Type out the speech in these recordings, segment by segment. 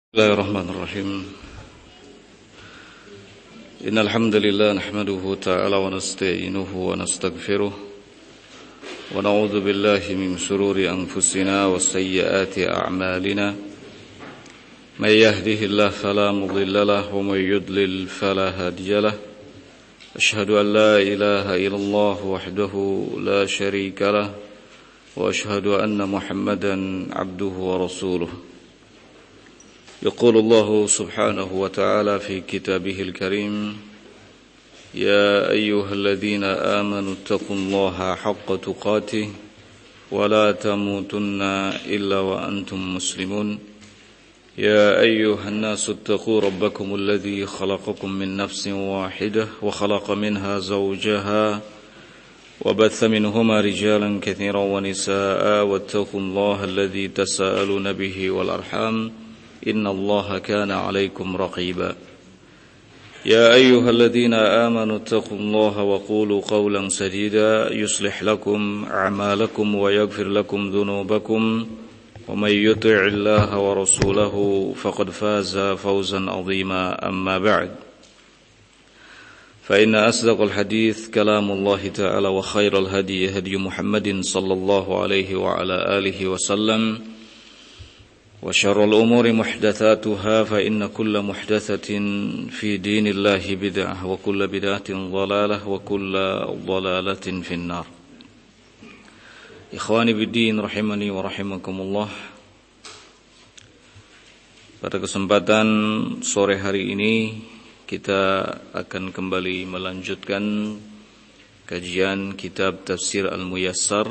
Bismillahirrahmanirrahim. Innal hamdalillah nahmaduhu ta'ala wa nasta'inuhu wa nastaghfiruh wa na'udzu billahi min shururi anfusina wa sayyiati a'malina. May yahdihillahu fala mudilla lahu wa may yudlil fala hadiya lahu. Ashhadu an la ilaha illallah wahdahu la sharika lahu wa ashhadu anna Muhammadan 'abduhu wa rasuluh. يقول الله سبحانه وتعالى في كتابه الكريم يا أيها الذين آمنوا اتقوا الله حق تقاته ولا تموتن إلا وأنتم مسلمون يا أيها الناس اتقوا ربكم الذي خلقكم من نفس واحدة وخلق منها زوجها وبث منهما رجالا كثيرا ونساء واتقوا الله الذي تساءلون به والأرحام إن الله كان عليكم رقيبا يا أيها الذين آمنوا اتقوا الله وقولوا قولا سديدا يصلح لكم أعمالكم ويغفر لكم ذنوبكم ومن يطع الله ورسوله فقد فاز فوزا عظيما أما بعد فإن أصدق الحديث كلام الله تعالى وخير الهدي هدي محمد صلى الله عليه وعلى آله وسلم وشر الأمور محدثاتها فإن كل محدثة في دين الله بدعة وكل بدعة ضلالة وكل ضلالة في النار. Ikhwani biddin rahimani wa rahimakumullah. Pada kesempatan sore hari ini kita akan kembali melanjutkan kajian kitab Tafsir Al-Muyassar.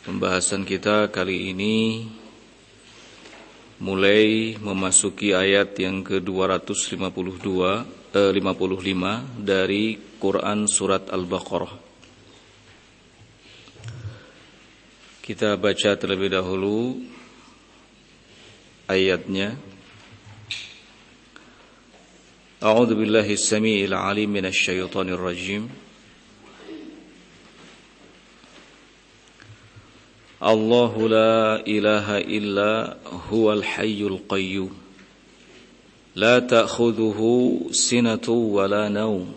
Pembahasan kita kali ini mulai memasuki ayat yang ke-255 dari Quran surat Al-Baqarah. Kita baca terlebih dahulu ayatnya. A'udzu billahi as-sami'il 'alim minasy syaithanir rajim. Allahu la ilaha illa huwal hayyul qayyum la ta'khudhuhu sinatun wa la nawm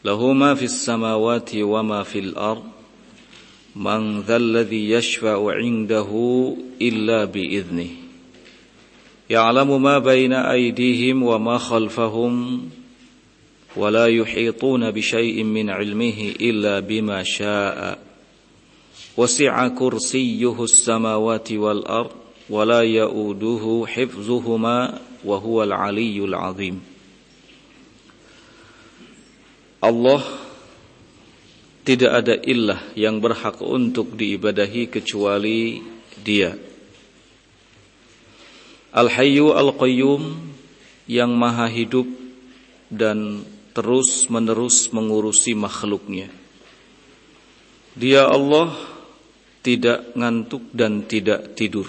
lahu ma fis samawati wa ma fil ard man dhal ladzi yashfa'u 'indahu illa bi idhnihi ya'lamu ma bayna aydihim wa ma khalfahum wa la yuhituna bi syai'in min 'ilmihi illa bima syaa'a wasi'a kursiyyuhu as-samawati wal ard wa la ya'uduhu hifdzuhuma wa huwal 'aliyyul 'azim. Allah tidak ada ilah yang berhak untuk diibadahi kecuali Dia. Al-Hayyu Al-Qayyum yang maha hidup dan terus-menerus mengurusi makhluknya. Dia Allah tidak ngantuk dan tidak tidur.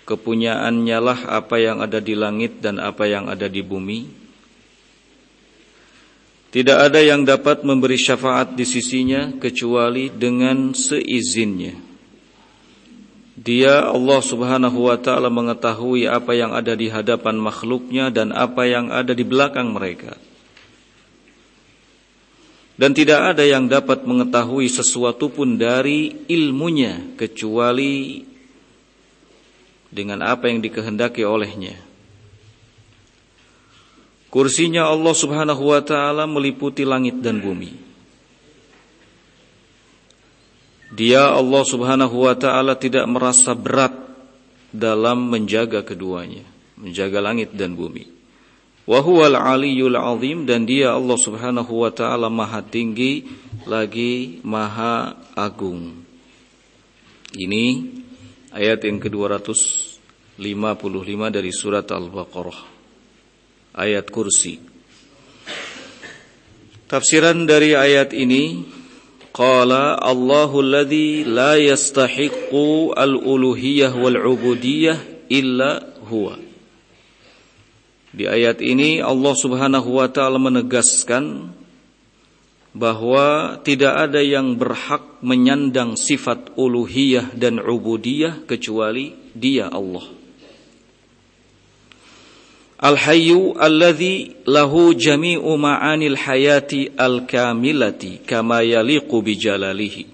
Kepunyaannya lah apa yang ada di langit dan apa yang ada di bumi. Tidak ada yang dapat memberi syafaat di sisinya kecuali dengan seizinnya. Dia Allah Subhanahu wa ta'ala mengetahui apa yang ada di hadapan makhluknya dan apa yang ada di belakang mereka. Dan tidak ada yang dapat mengetahui sesuatu pun dari ilmunya kecuali dengan apa yang dikehendaki olehnya. Kursinya Allah Subhanahu wa ta'ala meliputi langit dan bumi. Dia Allah Subhanahu wa ta'ala tidak merasa berat dalam menjaga keduanya, menjaga langit dan bumi. Wa huwal 'aliyyul 'azim, dan Dia Allah Subhanahu wa ta'ala maha tinggi lagi maha agung. Ini ayat yang ke-255 dari surat Al-Baqarah. Ayat kursi. Tafsiran dari ayat ini, qala Allahu alladzi la yastahiqqu al-uluhiyyah wal 'ubudiyyah illa huwa. Di ayat ini Allah Subhanahu wa ta'ala menegaskan bahwa tidak ada yang berhak menyandang sifat uluhiyah dan ubudiyah kecuali Dia Allah. Al-hayyu alladzi lahu jami'u ma'anil hayati al-kamilati kama yaliqu bijalalihi.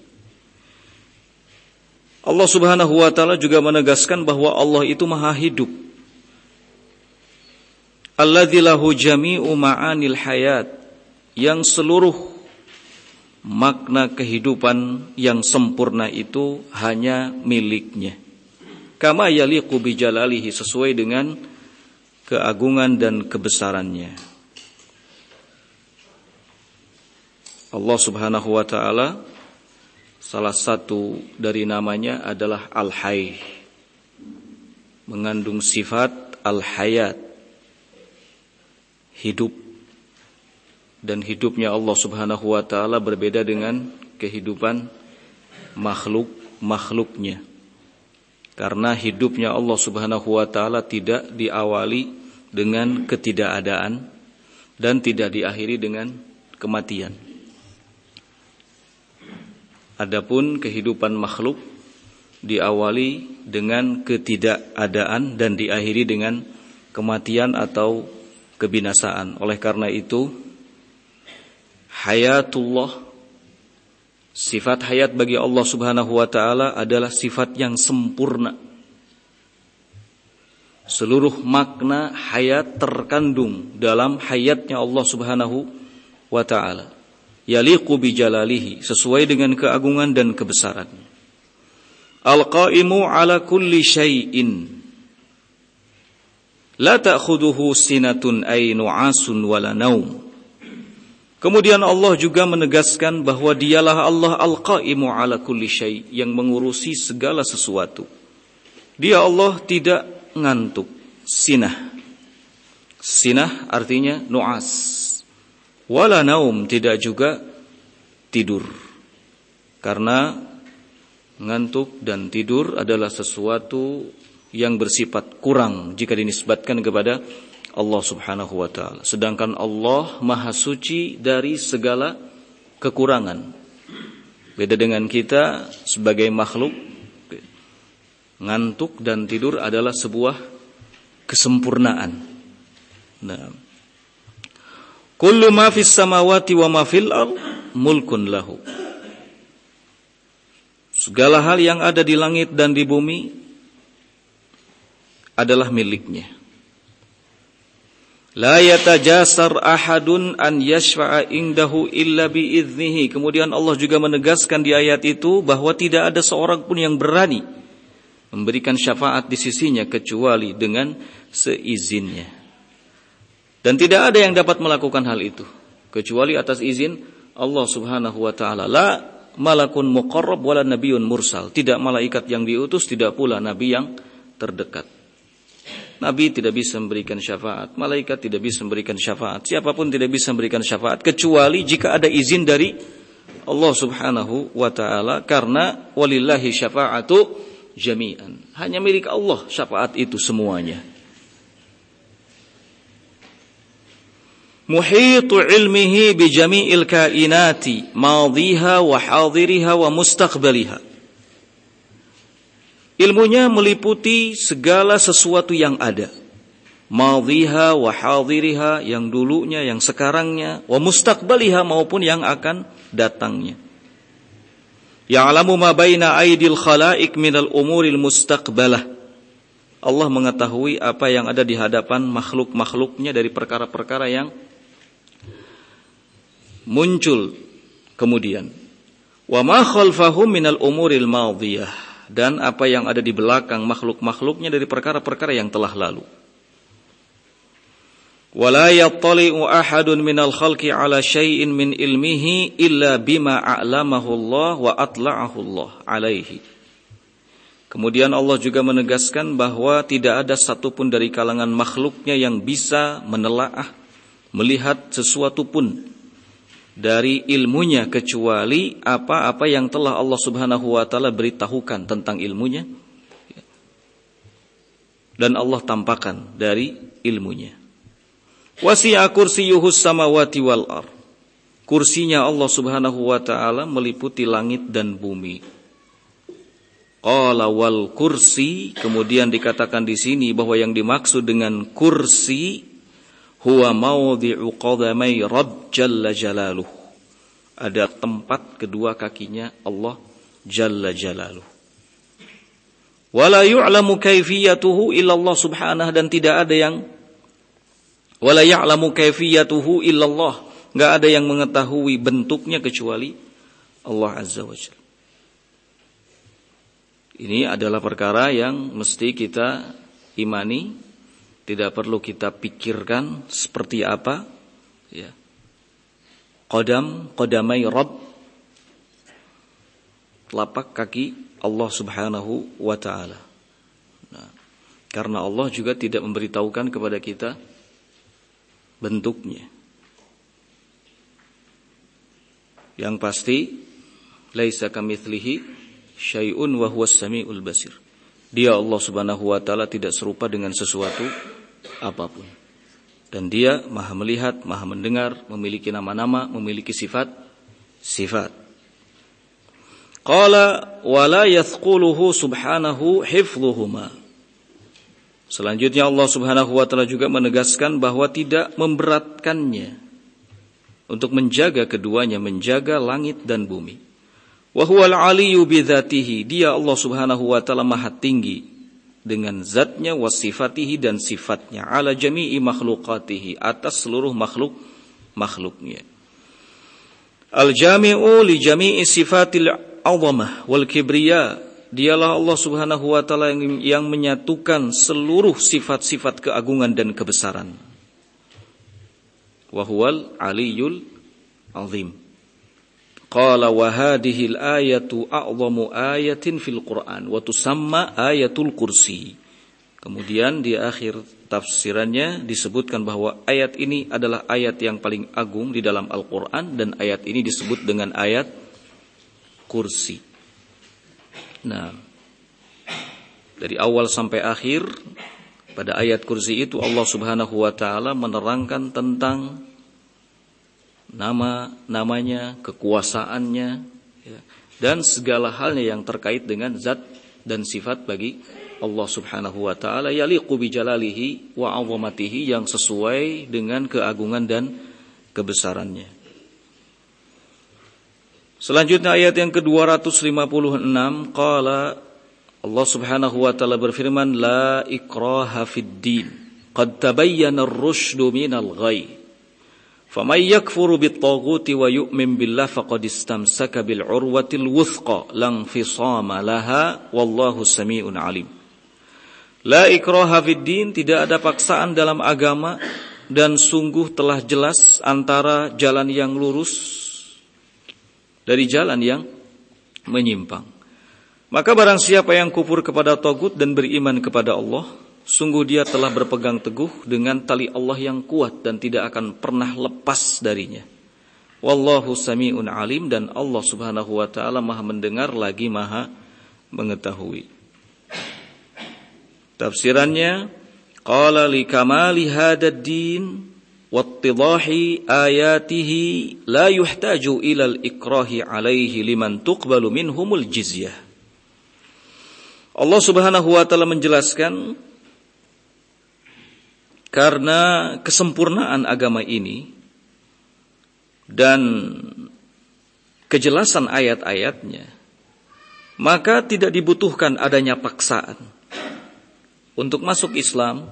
Allah Subhanahu wa taala juga menegaskan bahwa Allah itu maha hidup. Alladzi lahu jami'u ma'anil hayat, yang seluruh makna kehidupan yang sempurna itu hanya miliknya. Kama yaliqu bijalalihi, sesuai dengan keagungan dan kebesarannya. Allah Subhanahu wa taala, salah satu dari namanya adalah Al-Hayy, mengandung sifat Al-Hayat, hidup. Dan hidupnya Allah Subhanahu wa taala berbeda dengan kehidupan makhluknya. Karena hidupnya Allah Subhanahu wa taala tidak diawali dengan ketidakadaan dan tidak diakhiri dengan kematian. Adapun kehidupan makhluk diawali dengan ketidakadaan dan diakhiri dengan kematian atau kebinasaan. Oleh karena itu, hayatullah, sifat hayat bagi Allah Subhanahu wa taala adalah sifat yang sempurna. Seluruh makna hayat terkandung dalam hayatnya Allah Subhanahu wa taala. Yaliqu bijalalihi, sesuai dengan keagungan dan kebesaran. Al-qa'imu ala kulli syai'in, la ta'khuduhu sinatun ay nu'asun wala naum. Kemudian Allah juga menegaskan bahwa dialah Allah Al-Qa'imu ala kulli syai', yang mengurusi segala sesuatu. Dia Allah tidak ngantuk. Sinah artinya nu'as. Wala naum, tidak juga tidur. Karena ngantuk dan tidur adalah sesuatu yang bersifat kurang jika dinisbatkan kepada Allah Subhanahu wa taala. Sedangkan Allah maha suci dari segala kekurangan. Beda dengan kita sebagai makhluk, ngantuk dan tidur adalah sebuah kesempurnaan. Nah, kullu ma fis samawati wa ma fil ard mulkun lahu. Segala hal yang ada di langit dan di bumi adalah miliknya. La yatajasar ahadun an yashfa'a indahu illa biiznihi. Kemudian Allah juga menegaskan di ayat itu bahwa tidak ada seorang pun yang berani memberikan syafaat di sisinya kecuali dengan seizinnya. Dan tidak ada yang dapat melakukan hal itu kecuali atas izin Allah Subhanahu wa taala. La malakun muqarrab wala nabiyyun mursal. Tidak malaikat yang diutus, tidak pula nabi yang terdekat. Nabi tidak bisa memberikan syafaat, malaikat tidak bisa memberikan syafaat, siapapun tidak bisa memberikan syafaat kecuali jika ada izin dari Allah Subhanahu wa taala, karena walillahi syafa'atu jami'an. Hanya milik Allah syafaat itu semuanya. Muhitu ilmihi bi jami'il kainati madhiha wa hadiriha wa mustaqbaliha. Ilmunya meliputi segala sesuatu yang ada. Madhiha wa hadiriha, yang dulunya, yang sekarangnya, wa mustaqbaliha, maupun yang akan datangnya. Ya'lamu ma baina aidil khalaik minal umuril mustaqbalah. Allah mengetahui apa yang ada di hadapan makhluk-makhluknya dari perkara-perkara yang muncul kemudian. Wa ma khalfahum minal umuril madhiyah, dan apa yang ada di belakang makhluk-makhluknya dari perkara-perkara yang telah lalu. Wala yattali'u ahadun minal khalqi ala syai'in min ilmihi illa bima a'lamahu Allah wa atla'ahu Allah alaihi. Kemudian Allah juga menegaskan bahwa tidak ada satupun dari kalangan makhluknya yang bisa menelaah, melihat sesuatu pun dari ilmunya kecuali apa-apa yang telah Allah Subhanahu wa taala beritahukan tentang ilmunya dan Allah tampakkan dari ilmunya. Wasi'a kursiyyuhus samawati wal ard. Kursinya Allah Subhanahu wa taala meliputi langit dan bumi. Qala wal kursi, kemudian dikatakan di sini bahwa yang dimaksud dengan kursi huwa maudhi'u qadamai Rabb jalla jalaluh. Ada tempat kedua kakinya Allah jalla jalaluh. Wala yu'lamu kaifiyatuhu illallah subhanahu, dan tidak ada yang wala ya'lamu kaifiyatuhu illallah, enggak ada yang mengetahui bentuknya kecuali Allah azza wajalla. Ini adalah perkara yang mesti kita imani, tidak perlu kita pikirkan seperti apa, ya. Qadamai Rabb, telapak kaki Allah Subhanahu wa taala. Nah, karena Allah juga tidak memberitahukan kepada kita bentuknya. Yang pasti laisa kamitslihi syai'un wa huwas samiul basir. Dia Allah Subhanahu wa taala tidak serupa dengan sesuatu apapun. Dan dia Maha melihat, Maha mendengar, memiliki nama-nama, memiliki sifat. Qala wa la yathquluhu subhanahu hifdhuhuma. Selanjutnya Allah Subhanahu wa taala juga menegaskan bahwa tidak memberatkannya untuk menjaga keduanya, menjaga langit dan bumi. Wa huwal aliyyu bidzatihi, dia Allah Subhanahu wa taala maha tinggi dengan zatnya, wa sifatihi dan sifatnya, ala jami'i makhluqatihi, atas seluruh makhluknya. Al jami'u li jami'i sifatil azamah wal kibriya, dialah Allah Subhanahu wa taala yang menyatukan seluruh sifat-sifat keagungan dan kebesaran. Wa huwal aliyyul azim. Qala wa hadhihi al-ayatu a'zamu ayatin fil Qur'an wa tusamma ayatul kursi. Kemudian di akhir tafsirannya disebutkan bahwa ayat ini adalah ayat yang paling agung di dalam Al-Qur'an, dan ayat ini disebut dengan ayat kursi. Nah, dari awal sampai akhir pada ayat kursi itu Allah Subhanahu wa taala menerangkan tentang namanya, kekuasaannya, ya, dan segala halnya yang terkait dengan zat dan sifat bagi Allah Subhanahu wa taala, yaliqu bi jalalihi wa 'azamatihi, yang sesuai dengan keagungan dan kebesarannya. Selanjutnya ayat yang ke-256, qala Allah Subhanahu wa taala berfirman, la ikraha fid din qad tabayyana ar-rusydu minal ghayy. فَمَنْ يَكْفُرُ بِالطَّاغُوتِ وَيُؤْمِنْ بِاللَّهِ فَقَدِ اسْتَمْسَكَ بِالْعُرْوَةِ الْوُثْقَى لَا انْفِصَامَ لَهَا وَاللَّهُ سَمِيعٌ عَلِيمٌ. La ikraha fid din, tidak ada paksaan dalam agama, dan sungguh telah jelas antara jalan yang lurus dari jalan yang menyimpang. Maka barang siapa yang kufur kepada tagut dan beriman kepada Allah, sungguh dia telah berpegang teguh dengan tali Allah yang kuat dan tidak akan pernah lepas darinya. Wallahu sami'un alim, dan Allah Subhanahu wa taala Maha mendengar lagi Maha mengetahui. Tafsirannya, qala li kamali hadad din wattidahi ayatihi la yuhtaju ila al-ikrahi alaihi liman tuqbalu minhumul jizyah. Allah Subhanahu wa taala menjelaskan karena kesempurnaan agama ini dan kejelasan ayat-ayatnya, maka tidak dibutuhkan adanya paksaan untuk masuk Islam,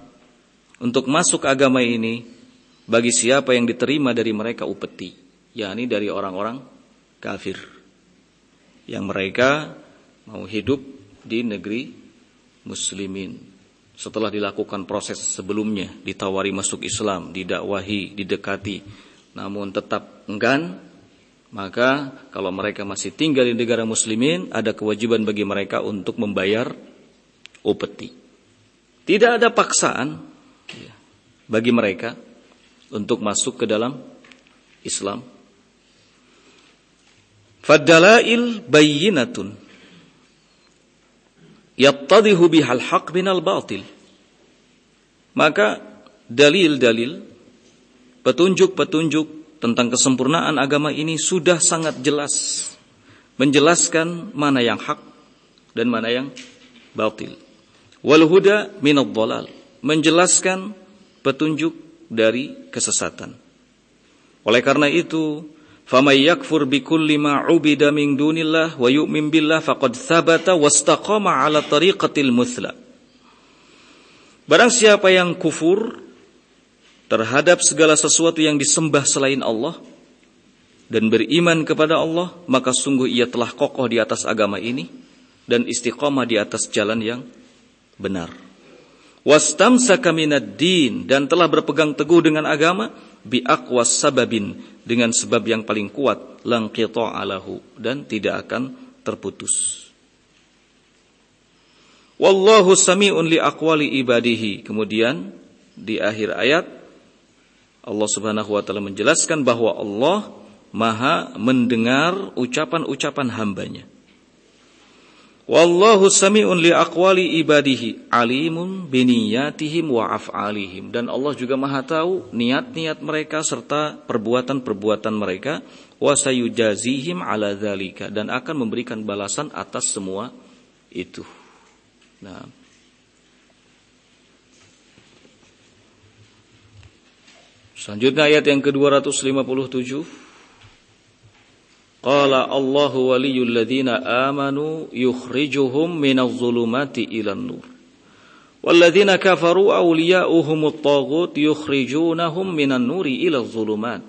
untuk masuk agama ini bagi siapa yang diterima dari mereka upeti, yakni dari orang-orang kafir yang mereka mau hidup di negeri muslimin. Setelah dilakukan proses sebelumnya, ditawari masuk Islam, didakwahi, didekati, namun tetap enggan, maka kalau mereka masih tinggal di negara muslimin, ada kewajiban bagi mereka untuk membayar upeti. Tidak ada paksaan bagi mereka untuk masuk ke dalam Islam. Fad-dalail bayyinatun yattadihu bihal haq minal batil. Maka dalil-dalil, petunjuk-petunjuk tentang kesempurnaan agama ini sudah sangat jelas menjelaskan mana yang hak, dan mana yang batil. Wal huda minadh dhalal, menjelaskan petunjuk dari kesesatan. Oleh karena itu, famay yakfur bikulli ma 'ubida min dunillah wa yu'min billah faqad thabata wastaqama 'ala tariqatil muthla. Barang siapa yang kufur terhadap segala sesuatu yang disembah selain Allah dan beriman kepada Allah, maka sungguh ia telah kokoh di atas agama ini dan istiqamah di atas jalan yang benar. Wastamsaka minad din, dan telah berpegang teguh dengan agama, bi aqwas sababin, dengan sebab yang paling kuat, lang qita'a lahu, dan tidak akan terputus. Wallahu sami'un li aqwali ibadihi. Kemudian di akhir ayat Allah Subhanahu wa taala menjelaskan bahwa Allah Maha mendengar ucapan-ucapan hambanya. Wallahu sami'un li aqwali ibadihi alimun biniyatihim wa af'alihim, dan Allah juga Maha tahu niat-niat mereka serta perbuatan-perbuatan mereka, wa sayujazihim ala dzalika, dan akan memberikan balasan atas semua itu. Nah, selanjutnya ayat yang ke-257. Qala Allahu waliyul ladzina amanu yukhrijuhum minadh dhulumati ilan nur. Wal ladzina kafaru awliya'uhumut taghut yukhrijunahum minan nuri ilal dhulumat.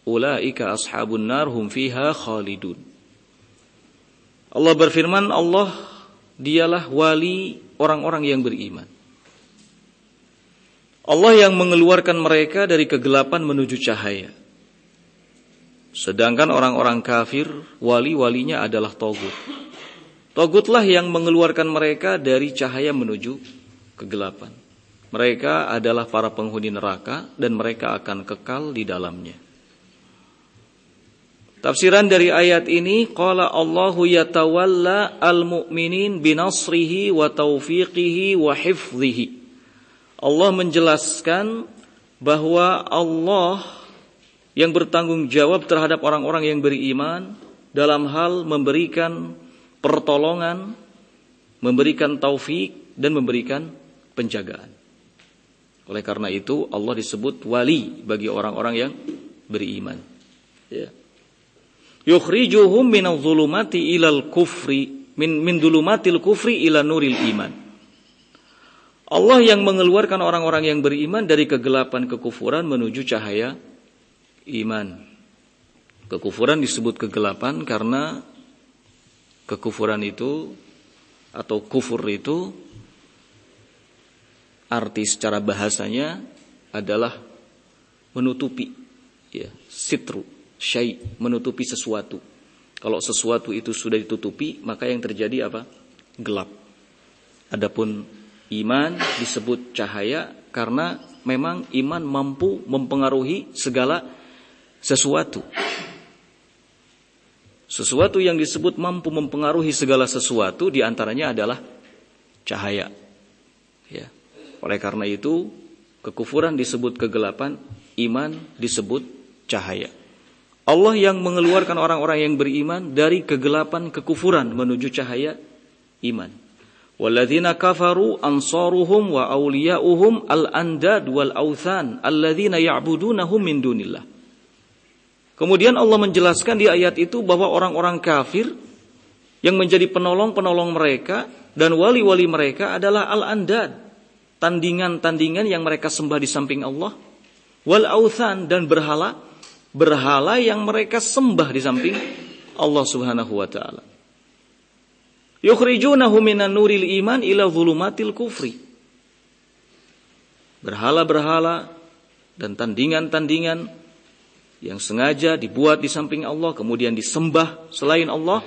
Ulaika ashabun nar hum fiha khalidun. Allah berfirman, Allah dialah wali orang-orang yang beriman. Allah yang mengeluarkan mereka dari kegelapan menuju cahaya. Sedangkan orang-orang kafir, wali-walinya adalah Taghut. Taghutlah yang mengeluarkan mereka dari cahaya menuju kegelapan. Mereka adalah para penghuni neraka dan mereka akan kekal di dalamnya. Tafsiran dari ayat ini, qala Allahu yatawalla al-mu'minin binasrihi wa taufiqihi wa hifdhihi. Allah menjelaskan bahwa Allah yang bertanggung jawab terhadap orang-orang yang beriman dalam hal memberikan pertolongan, memberikan taufik, dan memberikan penjagaan. Oleh karena itu Allah disebut wali bagi orang-orang yang beriman. Ya. Yukhrijuhum minadh dhulumati ilal kufri, min dhulumatil kufri ila nuril iman. Allah yang mengeluarkan orang-orang yang beriman dari kegelapan kekufuran menuju cahaya iman. Kekufuran disebut kegelapan karena kekufuran itu atau kufur itu arti secara bahasanya adalah menutupi, ya, sitru syai', menutupi sesuatu. Kalau sesuatu itu sudah ditutupi, maka yang terjadi apa? Gelap. Adapun iman disebut cahaya karena memang iman mampu mempengaruhi segala sesuatu. Sesuatu yang disebut mampu mempengaruhi segala sesuatu diantaranya adalah cahaya. Ya. Oleh karena itu kekufuran disebut kegelapan, iman disebut cahaya. Allah yang mengeluarkan orang-orang yang beriman dari kegelapan kekufuran menuju cahaya iman. Walladzina kafaru ansaruhum wa awliya'uhum al-andad wal authan alladzina ya'budunahum min dunillah. Kemudian Allah menjelaskan di ayat itu bahwa orang-orang kafir yang menjadi penolong-penolong mereka dan wali-wali mereka adalah al-andad, tandingan-tandingan yang mereka sembah di samping Allah, wal authan, dan berhala yang mereka sembah di samping Allah Subhanahu wa taala. Yukhrijunahu minan nuril iman ila dhulumatil kufri. Berhala-berhala dan tandingan-tandingan yang sengaja dibuat di samping Allah kemudian disembah selain Allah,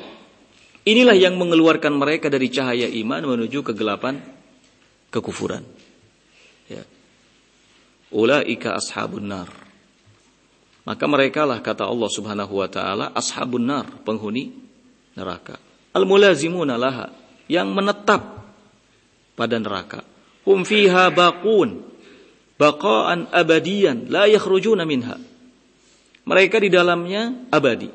inilah yang mengeluarkan mereka dari cahaya iman menuju kegelapan kekufuran. Ya. Ulaika ashabun nar. Maka merekalah, kata Allah Subhanahu wa taala, ashabun nar, penghuni neraka. Al-mulazimuna laha, yang menetap pada neraka. Hum fiha baqun, baqaan abadiyan, la yakhrujuna minha. Mereka di dalamnya abadi,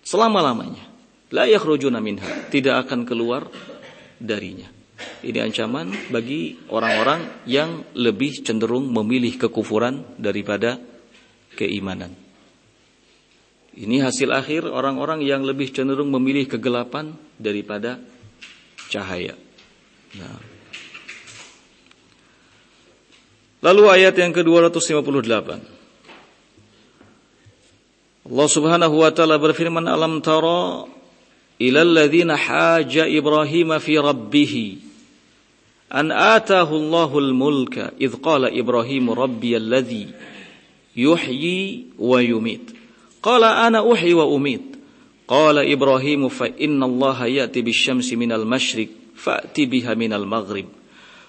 selama-lamanya. La yakhrujuna minha, tidak akan keluar darinya. Ini ancaman bagi orang-orang yang lebih cenderung memilih kekufuran daripada keimanan. Ini hasil akhir orang-orang yang lebih cenderung memilih kegelapan daripada cahaya. Nah. Lalu ayat yang ke-258. Allah Subhanahu wa taala berfirman, "Alam tara ilal ladzina haja Ibrahim fi rabbih an atahu Allahul mulka idz qala Ibrahim rabbiyal ladzi yuhyi wa yumit qala ana uhyi wa umit qala Ibrahim fa inna Allaha ya'ti bisyamsi minal masyriq fa'ti biha minal maghrib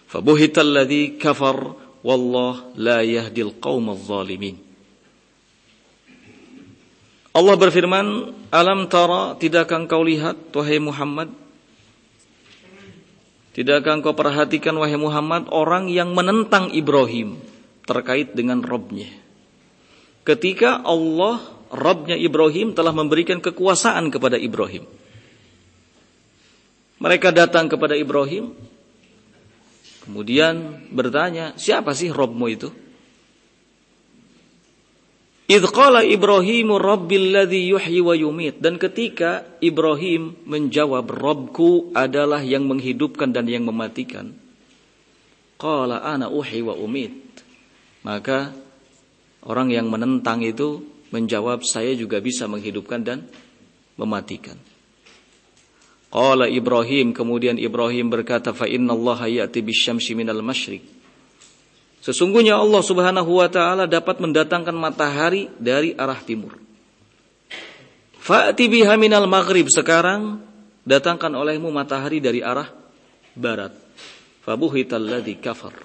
fabuhital ladzi kafar wallahu la yahdil qaumadz zalimin." Allah berfirman, "Alam tara, tidakkah engkau lihat wahai Muhammad? Tidakkah engkau perhatikan wahai Muhammad orang yang menentang Ibrahim terkait dengan Rabb-nya? Ketika Allah, Rabb-nya Ibrahim telah memberikan kekuasaan kepada Ibrahim. Mereka datang kepada Ibrahim, kemudian bertanya, siapa sih Rabb-mu itu? Idz qala Ibrahimu rabbil ladzi yuhyi wa yumit. Dan ketika Ibrahim menjawab, Rabbku adalah yang menghidupkan dan yang mematikan. Qala ana uhyi wa umit. Maka orang yang menentang itu menjawab, saya juga bisa menghidupkan dan mematikan. Qala Ibrahim, kemudian Ibrahim berkata, fa innallaha ya'ti bisyamsi minal masyriq. Sesungguhnya Allah Subhanahu wa taala dapat mendatangkan matahari dari arah timur. Fa'ti biha minal maghrib, sekarang datangkan olehmu matahari dari arah barat. Fabuhital ladzi kafar.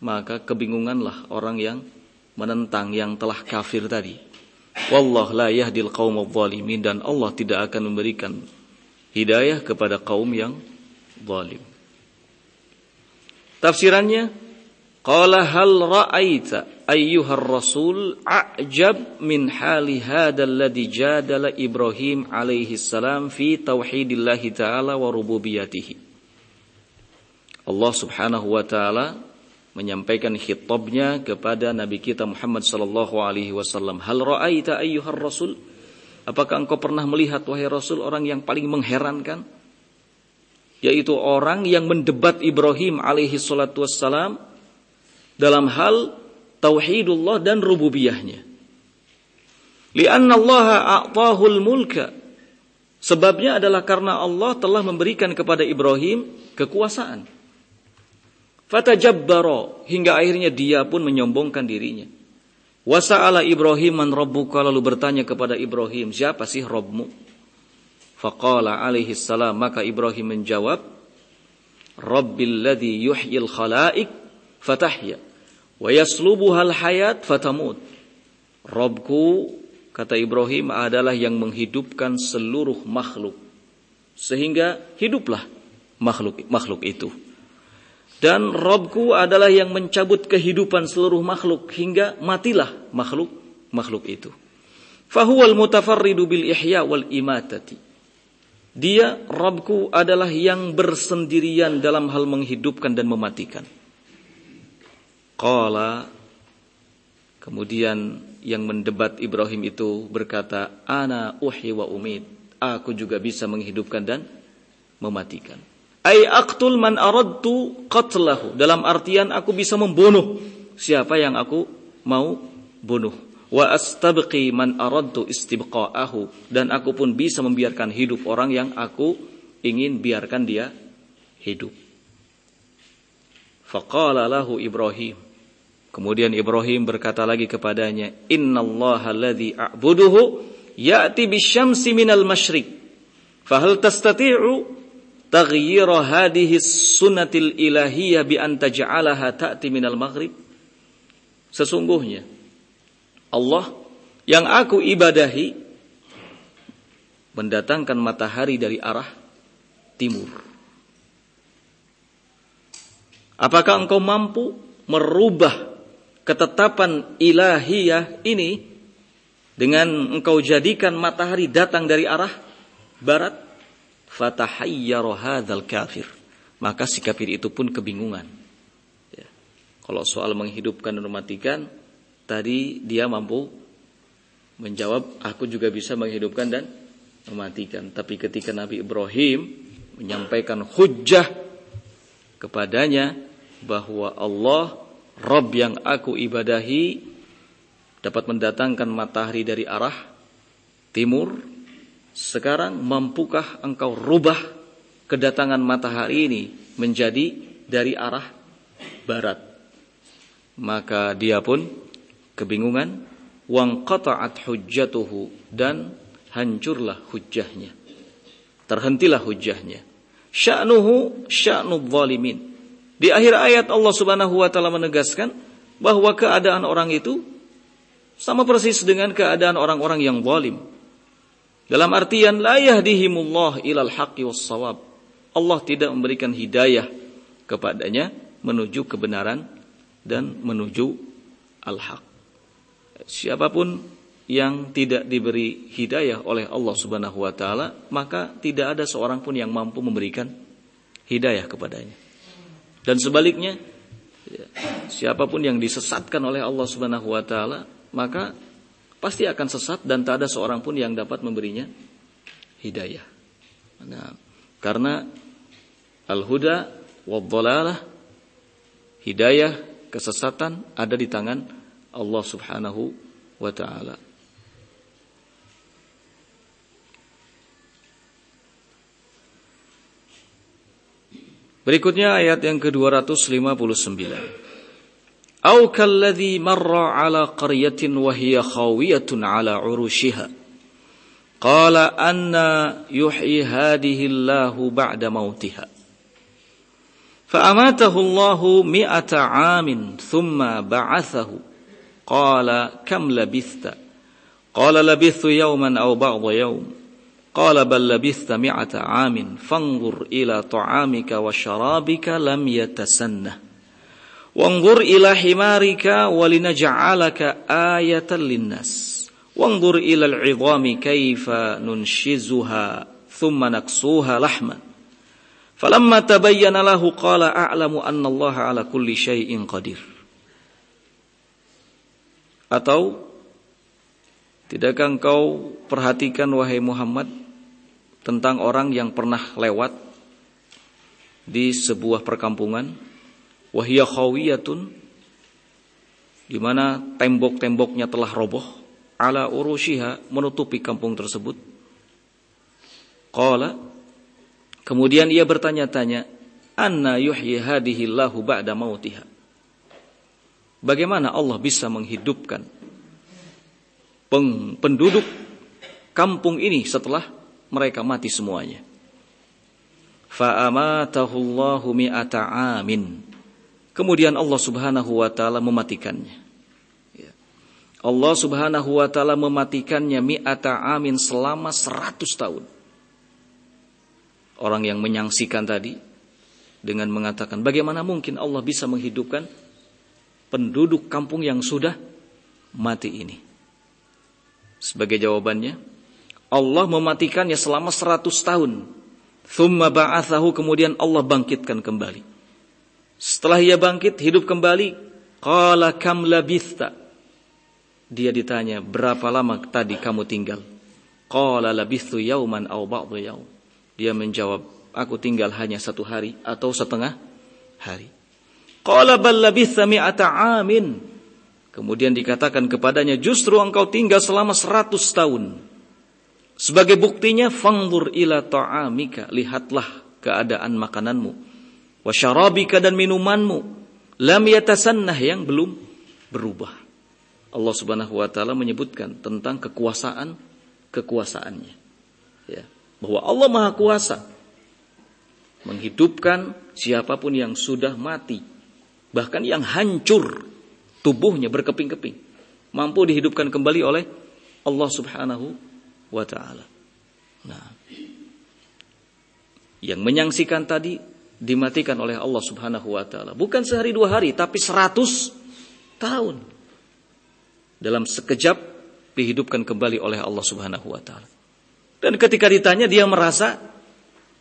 Maka kebingunganlah orang yang menentang, yang telah kafir tadi. Wallahu la yahdil qaumadz zalimin, dan Allah tidak akan memberikan hidayah kepada kaum yang zalim. Tafsirannya, qala hal ra'aita ayyuhar rasul a'jab min hali hadzal ladzi jadala Ibrahim alaihi salam fi tauhidillahi ta'ala wa rububiyyatihi. Allah Subhanahu wa taala menyampaikan khitabnya kepada Nabi kita Muhammad sallallahu alaihi wasallam. Hal ra'aita ayyuhar rasul? Apakah engkau pernah melihat wahai Rasul orang yang paling mengherankan? Yaitu orang yang mendebat Ibrahim alaihi salatu wassalam dalam hal tauhidullah dan rububiyahnya. Li'anna Allah a'tahul mulka. Sebabnya adalah karena Allah telah memberikan kepada Ibrahim kekuasaan. Fatajabbara, hingga akhirnya dia pun menyombongkan dirinya. Wasa'ala Ibrahim man rabbuka, lalu bertanya kepada Ibrahim, siapa sih Rabbmu? Faqala alaihi salam, maka Ibrahim menjawab, Rabbil ladzi yuhyil khalaik fatahya wa yaslubuhal hayat fatamut. Rabbku, kata Ibrahim, adalah yang menghidupkan seluruh makhluk sehingga hiduplah makhluk itu. Dan Rabbku adalah yang mencabut kehidupan seluruh makhluk hingga matilah makhluk itu. Fahuwal mutafarridu bil ihya wal imatati. Dia, Rabbku, adalah yang bersendirian dalam hal menghidupkan dan mematikan. Qala, kemudian yang mendebat Ibrahim itu berkata, ana uhyi wa umid. Aku juga bisa menghidupkan dan mematikan. Ai aqtul man aradtu qatlahu, dalam artian aku bisa membunuh siapa yang aku mau bunuh. Wa astabqi man aradtu istibqa'ahu, dan aku pun bisa membiarkan hidup orang yang aku ingin biarkan dia hidup. Faqala lahu Ibrahim, kemudian Ibrahim berkata lagi kepadanya, innallaha alladzi a'buduhu ya'ti bisyamsi minal masyriq fahal tastati'u taghyira hadhihi sunnatil ilahiyah bi an taj'alaha ta'ti minal maghrib. Sesungguhnya Allah yang aku ibadahi mendatangkan matahari dari arah timur. Apakah engkau mampu merubah ketetapan ilahiyah ini dengan engkau jadikan matahari datang dari arah barat, fatahayyara hadzal kafir, maka si kafir itu pun kebingungan. Ya. Kalau soal menghidupkan dan mematikan, tadi dia mampu menjawab, aku juga bisa menghidupkan dan mematikan. Tapi ketika Nabi Ibrahim menyampaikan hujjah kepadanya bahwa Allah, Rabb yang aku ibadahi, dapat mendatangkan matahari dari arah timur, sekarang mampukah engkau rubah kedatangan matahari ini menjadi dari arah barat? Maka dia pun kebingungan, wanqata'at hujjatuhu, dan hancurlah hujjahnya, terhentilah hujjahnya. Sya'nuhu sya'nudz zalimin. Di akhir ayat Allah Subhanahu wa taala menegaskan bahwa keadaan orang itu sama persis dengan keadaan orang-orang yang zalim. Dalam artian la yahdihimullah ilal haqqi was shawab. Allah tidak memberikan hidayah kepadanya menuju kebenaran dan menuju al-haq. Siapapun yang tidak diberi hidayah oleh Allah Subhanahu wa taala, maka tidak ada seorang pun yang mampu memberikan hidayah kepadanya. Dan sebaliknya, siapapun yang disesatkan oleh Allah Subhanahu wa taala, maka pasti akan sesat dan tak ada seorang pun yang dapat memberinya hidayah. Nah, karena al-huda wad-dhalalah, hidayah, kesesatan ada di tangan Allah Subhanahu wa taala. Berikutnya ayat yang ke-259. Au kalladzi marra ala qaryatin wa hiya khawiyatun ala urushiha qala anna yuhyi hadhihi Allahu ba'da mautiha fa amatahu Allahu 100 'amin thumma ba'athahu qala kam labithta qala labithtu yawman aw ba'da yawm qala bal labithta 100 'amin fanzur ila ta'amika wa sharabika lam yatasannah wanzur ila himarika walinaj'alaka ayatan linnas wanzur ila al'idhami kaifa nunshizuha thumma naksuha lahman falamma tabayyana lahu qala a'lamu anna Allah ala kulli syai'in qadir. Atau tidakkah engkau perhatikan wahai Muhammad tentang orang yang pernah lewat di sebuah perkampungan, wahiyya khawiyatun, di mana tembok-temboknya telah roboh, ala urushiha, menutupi kampung tersebut. Qala, kemudian ia bertanya-tanya, anna yuhyi hadhihi Allahu ba'da mautiha. Bagaimana Allah bisa menghidupkan penduduk kampung ini setelah mereka mati semuanya? Fa amatahu Allahu 100 'amin. Kemudian Allah Subhanahu wa taala mematikannya. Allah Subhanahu wa taala mematikannya 100 amin, selama 100 tahun. Orang yang menyaksikan tadi dengan mengatakan, bagaimana mungkin Allah bisa menghidupkan penduduk kampung yang sudah mati ini? Sebagai jawabannya, Allah mematikannya selama 100 tahun. Tsumma ba'atsahu, kemudian Allah bangkitkan kembali. Setelah ia bangkit, hidup kembali, qala kam labithta. Dia ditanya, berapa lama tadi kamu tinggal? Qala labithtu yauman aw ba'dha yaum. Dia menjawab, aku tinggal hanya 1 hari atau setengah hari. Qala bal labithta 100 'amin. Kemudian dikatakan kepadanya, justru engkau tinggal selama 100 tahun. Sebagai buktinya, fanzur ila ta'amika, lihatlah keadaan makananmu, wa syarabika, dan minumanmu, lam yatasannah, yang belum berubah. Allah Subhanahu wa taala menyebutkan tentang kekuasaannya. Ya, bahwa Allah Maha Kuasa menghidupkan siapapun yang sudah mati, bahkan yang hancur tubuhnya berkeping-keping, mampu dihidupkan kembali oleh Allah Subhanahu wa taala. Nah, yang menyaksikan tadi dimatikan oleh Allah Subhanahu wa taala. Bukan sehari 2 hari, tapi 100 tahun. Dalam sekejap dihidupkan kembali oleh Allah Subhanahu wa taala. Dan ketika ditanya dia merasa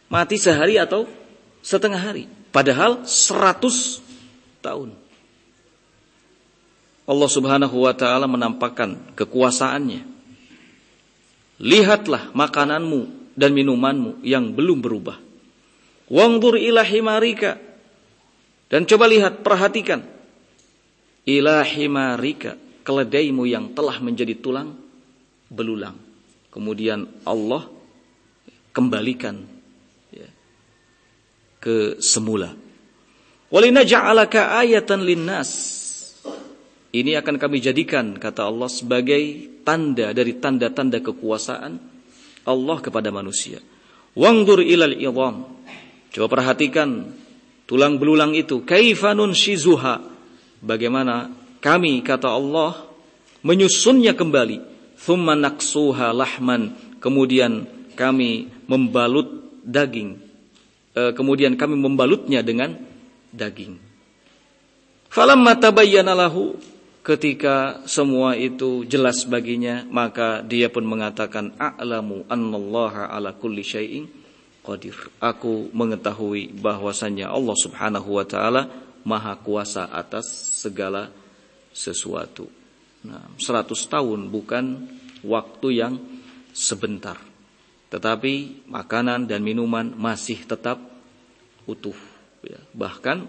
mati sehari atau setengah hari. Padahal 100 tahun. Allah Subhanahu wa ta'ala menampakkan kekuasaannya. Lihatlah makananmu dan minumanmu yang belum berubah. Wangdur ila himarika. Dan coba lihat, perhatikan. Ila himarika, keledaimu yang telah menjadi tulang belulang. Kemudian Allah kembalikan ke semula. Walinaja'alaka ayatan linnas. Ini akan kami jadikan, kata Allah, sebagai tanda dari tanda-tanda kekuasaan Allah kepada manusia. Wangdur ilal idham. Coba perhatikan tulang belulang itu. Kaifa nunshizuha. Bagaimana kami, kata Allah, menyusunnya kembali. Thumma naksuha lahman. Kemudian kami membalut daging. Kemudian kami membalutnya dengan daging. Falamma tabayyana lahu, ketika semua itu jelas baginya, maka dia pun mengatakan, a'lamu annallaha ala kulli syai'in qadir. Aku mengetahui bahwasannya Allah Subhanahu wa ta'ala maha kuasa atas segala sesuatu. Nah, 100 tahun bukan waktu yang sebentar. Tetapi makanan dan minuman masih tetap utuh. Bahkan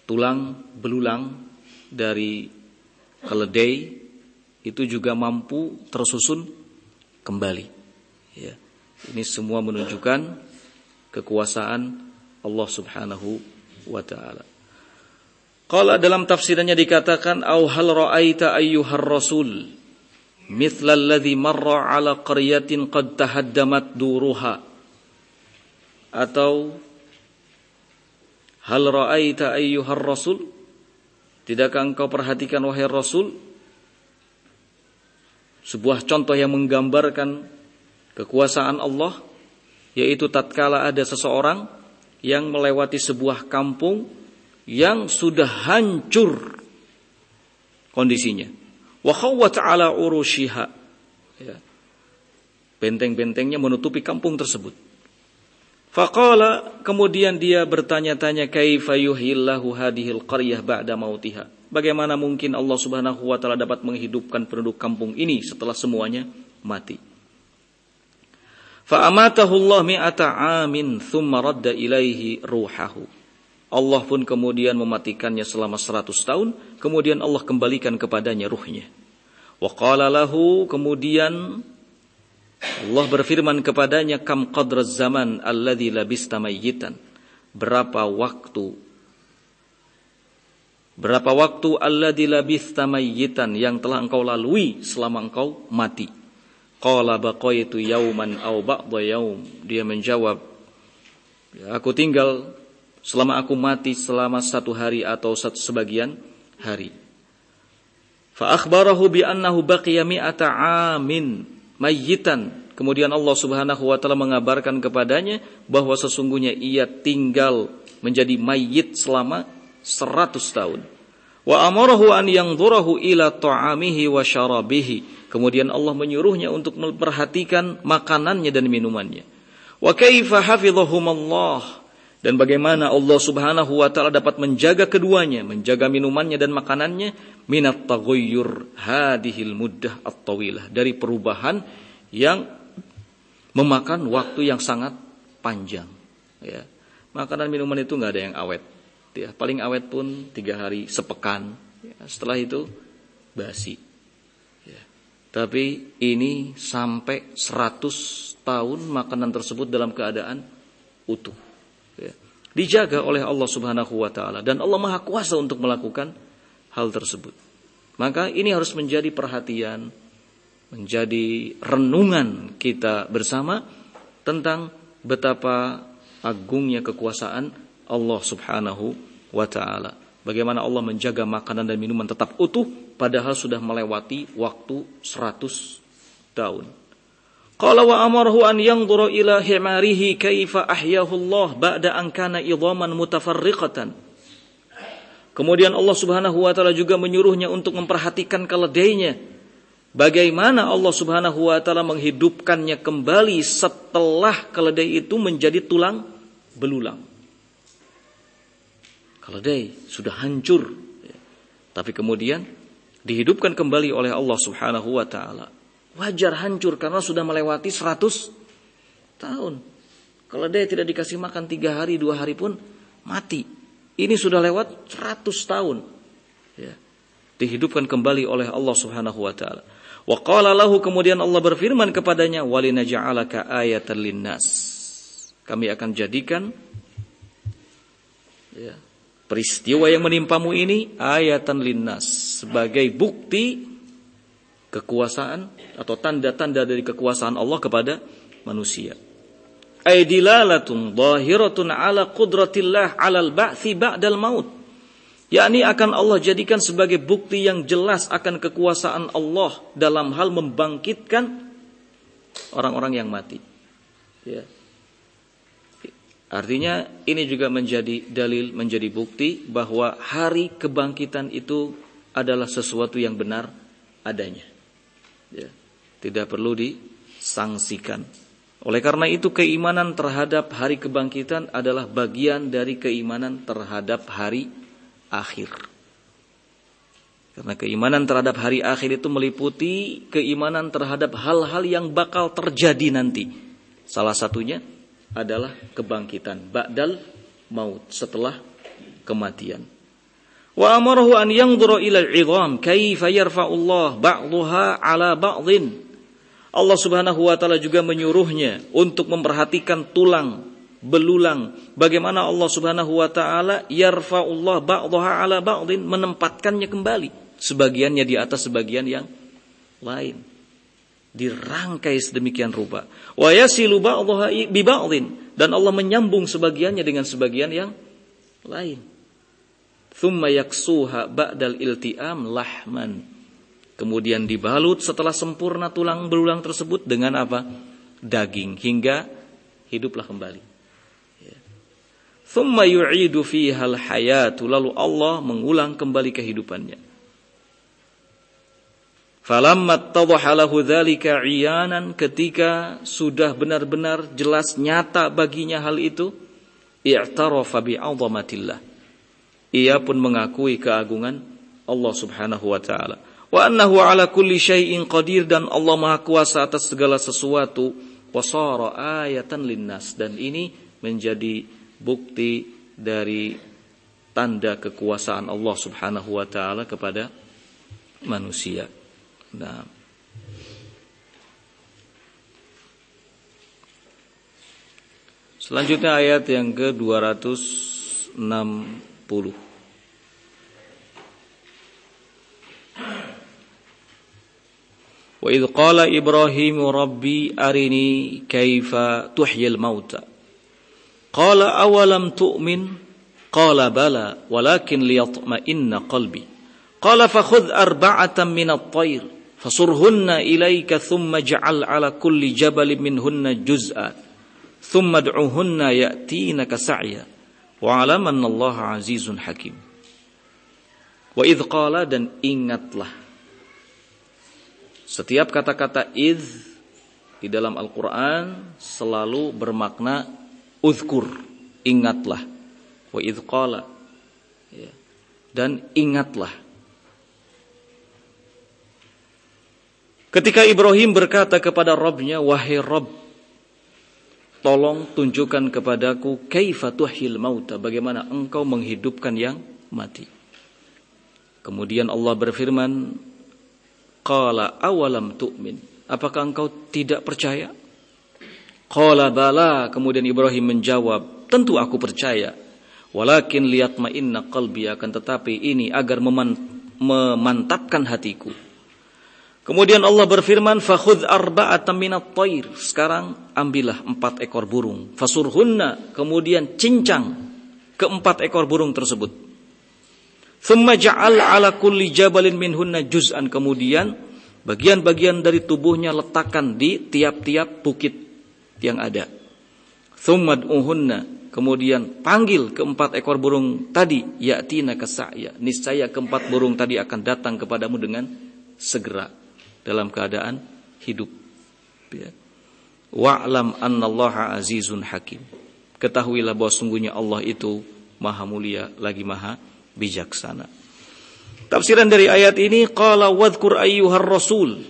tulang belulang dari keledai itu juga mampu tersusun kembali. Ya. Ini semua menunjukkan kekuasaan Allah Subhanahu wa ta'ala. Qala, dalam tafsirannya dikatakan, au hal ra'aita ayyuhar rasul mithla alladhi marra ala qaryatin qad tahaddamat duruha. Atau hal ra'aita ayyuhar rasul, tidakkah engkau perhatikan wahai Rasul sebuah contoh yang menggambarkan kekuasaan Allah, yaitu tatkala ada seseorang yang melewati sebuah kampung yang sudah hancur kondisinya. Wa khawwat ala urushiha. Ya. Benteng-bentengnya menutupi kampung tersebut. Faqala, kemudian dia bertanya-tanya, kaifa yuhyillahu hadhil qaryah ba'da mautiha. Bagaimana mungkin Allah Subhanahu wa ta'ala dapat menghidupkan penduduk kampung ini setelah semuanya mati? Fa amatahu Allah mi'ata amin thumma radda ilaihi ruhahu. Allah pun kemudian mematikannya selama 100 tahun, kemudian Allah kembalikan kepadanya ruhnya. Wa qala lahu, kemudian Allah berfirman kepadanya, kam qadraz zaman alladzi labista mayyitan. Berapa waktu alladzi labista mayyitan yang telah engkau lalui selama engkau mati. Qala baqaitu yauman aw ba'da yaum. Dia menjawab, ya, aku tinggal selama aku mati selama 1 hari atau sebagian hari. Fa akhbarahu bi annahu baqiya mi'ata amin mayyitan. Kemudian Allah Subhanahu wa ta'ala mengabarkan kepadanya bahwa sesungguhnya ia tinggal menjadi mayyit selama 100 tahun. Wa amarahu an yanzurahu ila ta'amihi wa syarabihi. Kemudian Allah menyuruhnya untuk memperhatikan makanannya dan minumannya. Wa kaifa hafizahumallah. Dan bagaimana Allah Subhanahu wa ta'ala dapat menjaga keduanya, menjaga minumannya dan makanannya, minat taghayyur hadhil muddah at-tawilah, dari perubahan yang memakan waktu yang sangat panjang. Ya. Makanan minuman itu nggak ada yang awet. Ya. Paling awet pun 3 hari, sepekan. Ya. Setelah itu basi. Ya. Tapi ini sampai 100 tahun makanan tersebut dalam keadaan utuh. Ya. Dijaga oleh Allah Subhanahu wa ta'ala. Dan Allah maha kuasa untuk melakukan hal tersebut. Maka ini harus menjadi perhatian, menjadi renungan kita bersama tentang betapa agungnya kekuasaan Allah Subhanahu wa ta'ala. Bagaimana Allah menjaga makanan dan minuman tetap utuh padahal sudah melewati waktu 100 tahun. Qala wa amarahu an yanzura ila himarihi kaifa ahyahu Allah ba'da an kana idhaman mutafarriqatan. Kemudian Allah Subhanahu wa ta'ala juga menyuruhnya untuk memperhatikan keledainya Bagaimana Allah Subhanahu wa taala menghidupkannya kembali setelah keledai itu menjadi tulang belulang. Keledai sudah hancur, tapi kemudian dihidupkan kembali oleh Allah Subhanahu wa taala. Wajar hancur karena sudah melewati 100 tahun. Keledai tidak dikasih makan 3 hari 2 hari pun mati. Ini sudah lewat 100 tahun. Ya. Dihidupkan kembali oleh Allah Subhanahu wa taala. Wa qala lahu, kemudian Allah berfirman kepadanya, walinaj'alaka ayatan linnas. Kami akan jadikan peristiwa yang menimpamu ini ayatan linnas, sebagai bukti kekuasaan atau tanda-tanda dari kekuasaan Allah kepada manusia. Ay dilalatun zahiratun ala qudratillah alal ba'tsi ba'dal maut. Yakni akan Allah jadikan sebagai bukti yang jelas akan kekuasaan Allah dalam hal membangkitkan orang-orang yang mati. Ya. Artinya ini juga menjadi dalil, menjadi bukti bahwa hari kebangkitan itu adalah sesuatu yang benar adanya. Ya. Tidak perlu disangsikan. Oleh karena itu keimanan terhadap hari kebangkitan adalah bagian dari keimanan terhadap hari akhir. Karena keimanan terhadap hari akhir itu meliputi keimanan terhadap hal-hal yang bakal terjadi nanti. Salah satunya adalah kebangkitan ba'dal maut, setelah kematian. Wa amarahu an yanzura ila al-'idham kaifa yarfa'ullah ba'daha 'ala ba'dhin. Allah Subhanahu wa taala juga menyuruhnya untuk memperhatikan tulang belulang, bagaimana Allah Subhanahu wa taala yarfa'ullah ba'daha 'ala ba'dhin, menempatkannya kembali, sebagiannya di atas sebagian yang lain, dirangkai sedemikian rupa. Wa yasilu ba'daha bi ba'dhin, dan Allah menyambung sebagiannya dengan sebagian yang lain. Tsumma yaksuha ba'dal ilti'am lahman, kemudian dibalut setelah sempurna tulang belulang tersebut dengan apa? Daging, hingga hiduplah kembali. Tsumma yu'idu fiha al-hayatu, lalu Allah mengulang kembali kehidupannya. Falamma ittadhaha lahu dzalika 'iyanan, ketika sudah benar-benar jelas nyata baginya hal itu, i'tarafa bi'azamatillah, ia pun mengakui keagungan Allah Subhanahu wa taala. Wa annahu 'ala kulli syai'in qadir, dan Allah Maha Kuasa atas segala sesuatu. Wa shara ayatan linnas, dan ini menjadi bukti dari tanda kekuasaan Allah Subhanahu wa taala kepada manusia. Nah, selanjutnya ayat yang ke-260. Wa idh qala Ibrahim rabbi arini kaifa tuhyil mauta. Qala awalam tu'min? Qala bala walakin liyatma'inna qalbi. Qala fakhudh arba'atan minat tayr fasurhunna ilayka thumma ja'al ala kulli jabalin minhunna juz'an thumma ad'uhunna ya'tinaka sa'ya wa 'alam anna Allah 'azizun hakim. Wa idh qala, dan ingatlah. Setiap kata-kata idh di dalam Al-Qur'an selalu bermakna uzkur, ingatlah. Wa idh qala, ya, dan ingatlah. Ketika Ibrahim berkata kepada Rabbnya, wahai Rabb, tolong tunjukkan kepadaku kaifa tuhyil mauta, bagaimana engkau menghidupkan yang mati. Kemudian Allah berfirman, qala awalam tu'min, apakah engkau tidak percaya? Qala bala, kemudian Ibrahim menjawab, tentu aku percaya. Walakin liyatma'inna qalbi, akan tetapi ini agar memantapkan hatiku. Kemudian Allah berfirman, fakhudh arba'atan minat tayr, sekarang ambillah 4 ekor burung. Fasurhunna, kemudian cincang ke 4 ekor burung tersebut. Thumma ja'al ala kulli jabalin minhunna juz'an, kemudian bagian-bagian dari tubuhnya letakkan di tiap-tiap bukit yang ada. Thumma ad'uhunna, kemudian panggil ke 4 ekor burung tadi, ya'tina kasa'ya, niscaya ke 4 burung tadi akan datang kepadamu dengan segera. dalam keadaan hidup. Ya. Wa'lam annallaha azizun hakim. Ketahuilah bahwa sungguhnya Allah itu maha mulia lagi maha bijaksana. Tafsiran dari ayat ini, qala wadhkur ayyuhar rasul.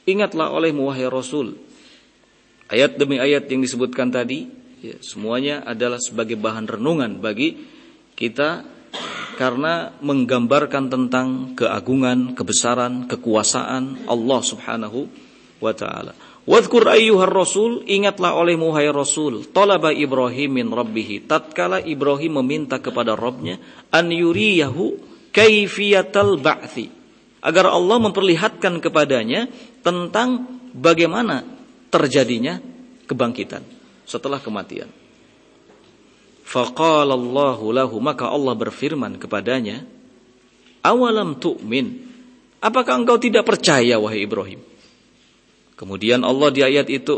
Ingatlah olehmu wahai rasul. Ayat demi ayat yang disebutkan tadi, ya, semuanya adalah sebagai bahan renungan bagi kita karena menggambarkan tentang keagungan, kebesaran, kekuasaan Allah Subhanahu wa taala. Wadhkur ayyuhar rasul, ingatlah olehmu wahai rasul, talaba Ibrahim min rabbih, tatkala Ibrahim meminta kepada Rabbnya an yuriyahu kaifiyatal ba'thi, agar Allah memperlihatkan kepadanya tentang bagaimana terjadinya kebangkitan setelah kematian. Faqala Allahu lahu, maka Allah berfirman kepadanya, awalam tu'min, apakah engkau tidak percaya wahai Ibrahim? Kemudian Allah di ayat itu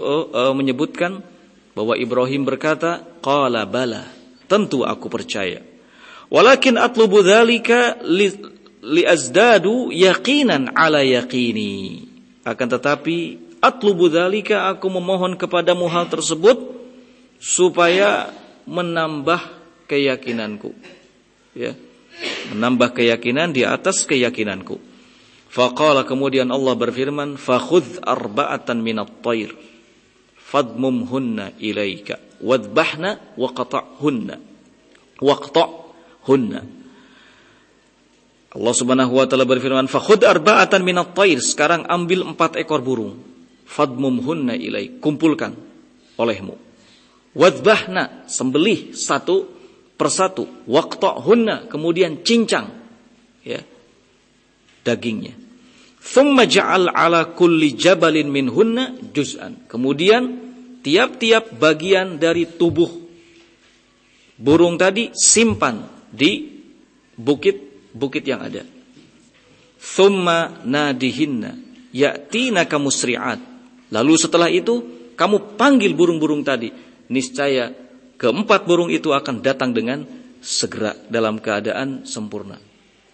menyebutkan bahwa Ibrahim berkata, qala bala, tentu aku percaya. Walakin atlubu dzalika liazdadu yaqinan ala yaqini. Akan tetapi atlubu dzalika, aku memohon kepadamu hal tersebut supaya menambah keyakinanku. Ya. Menambah keyakinan di atas keyakinanku. Faqala, kemudian Allah berfirman, fakhudh arba'atan minat tayr fadmumhunna ilaika wadbahna waqta'hunna. Allah Subhanahu wa taala berfirman, fakhudh arba'atan minat tayr, sekarang ambil 4 ekor burung, fadmumhunna ilaik, kumpulkan olehmu, wadbahna, sembelih satu persatu, waqta'hunna, kemudian cincang ya dagingnya. Thumma ja'al ala kulli jabalin minhunna juz'an. Kemudian tiap-tiap bagian dari tubuh burung tadi simpan di bukit-bukit yang ada. Thumma nadihinna ya'tinaka musri'at. Lalu setelah itu kamu panggil burung-burung tadi, niscaya keempat burung itu akan datang dengan segera dalam keadaan sempurna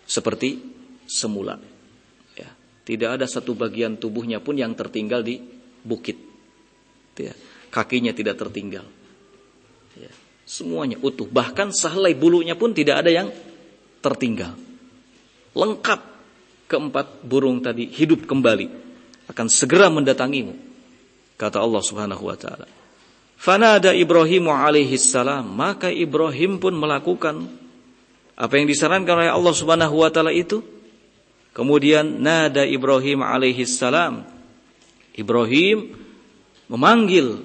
seperti semula. Ya, tidak ada satu bagian tubuhnya pun yang tertinggal di bukit. Ya, kakinya tidak tertinggal. Ya, semuanya utuh. Bahkan sehelai bulunya pun tidak ada yang tertinggal. Lengkap keempat burung tadi hidup kembali, akan segera mendatangimu. Kata Allah Subhanahu wa taala. Fanada Ibrahim alaihi salam, maka Ibrahim pun melakukan apa yang disarankan oleh Allah Subhanahu wa taala itu. Kemudian nada Ibrahim alaihi salam, Ibrahim memanggil